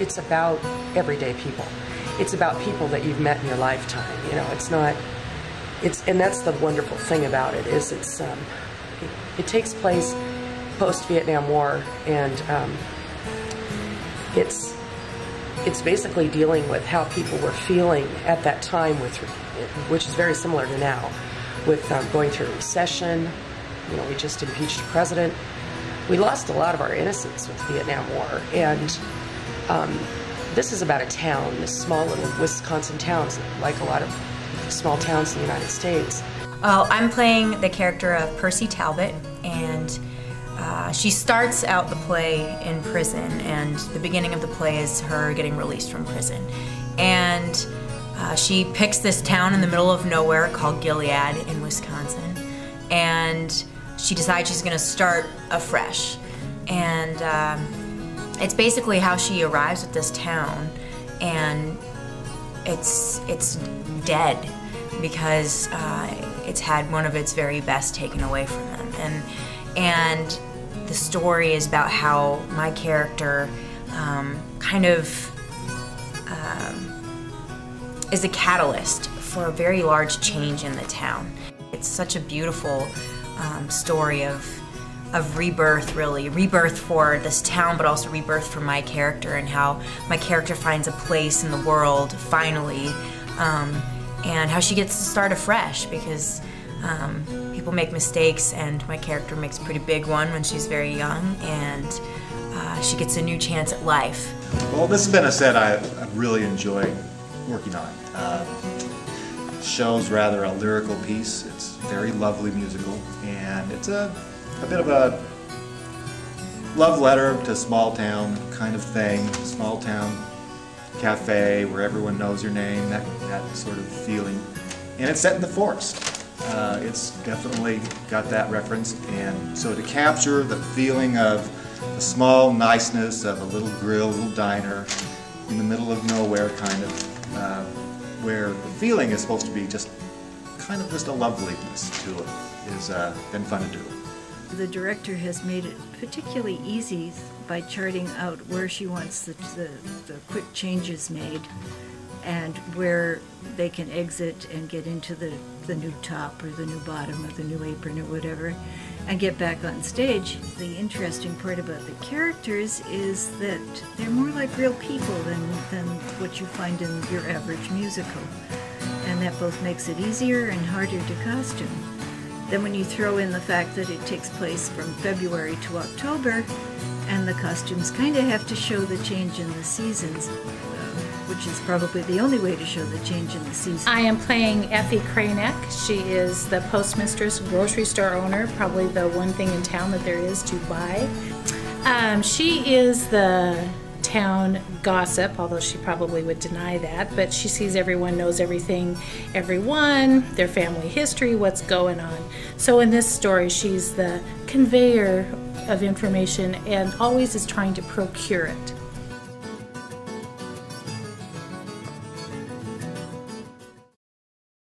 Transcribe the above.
it's about everyday people. It's about people that you've met in your lifetime. You know, it's not. And that's the wonderful thing about it is it takes place post-Vietnam War, and it's basically dealing with how people were feeling at that time, which is very similar to now, with going through a recession. You know, we just impeached a president. We lost a lot of our innocence with the Vietnam War, and this is about a town, this small little Wisconsin town, like a lot of small towns in the United States. Well, I'm playing the character of Percy Talbot, and she starts out the play in prison, and the beginning of the play is her getting released from prison. And she picks this town in the middle of nowhere called Gilead in Wisconsin, and she decides she's going to start afresh. And it's basically how she arrives at this town, and it's dead because it's had one of its very best taken away from them. And the story is about how my character kind of is a catalyst for a very large change in the town. It's such a beautiful story of rebirth, really. Rebirth for this town, but also rebirth for my character, and how my character finds a place in the world, finally, and how she gets to start afresh, because people make mistakes, and my character makes a pretty big one when she's very young, and she gets a new chance at life. Well, this has been a set I've really enjoyed working on. The show's rather a lyrical piece. It's very lovely musical, and it's a bit of a love letter to small town kind of thing, small town cafe where everyone knows your name, that sort of feeling. And it's set in the forest. It's definitely got that reference, and so to capture the feeling of the small niceness of a little grill, little diner in the middle of nowhere, kind of, where the feeling is supposed to be just kind of just a loveliness to it, has been fun to do. The director has made it particularly easy by charting out where she wants the quick changes made, and where they can exit and get into the new top or the new bottom or the new apron or whatever, and get back on stage. The interesting part about the characters is that they're more like real people than what you find in your average musical, and that both makes it easier and harder to costume. Then when you throw in the fact that it takes place from February to October, and the costumes kind of have to show the change in the seasons, which is probably the only way to show the change in the season. I am playing Effie Kranek. She is the postmistress, grocery store owner, probably the one thing in town that there is to buy. She is the town gossip, although she probably would deny that, but she sees everyone, knows everything, everyone, their family history, what's going on. So in this story, she's the conveyor of information and always is trying to procure it.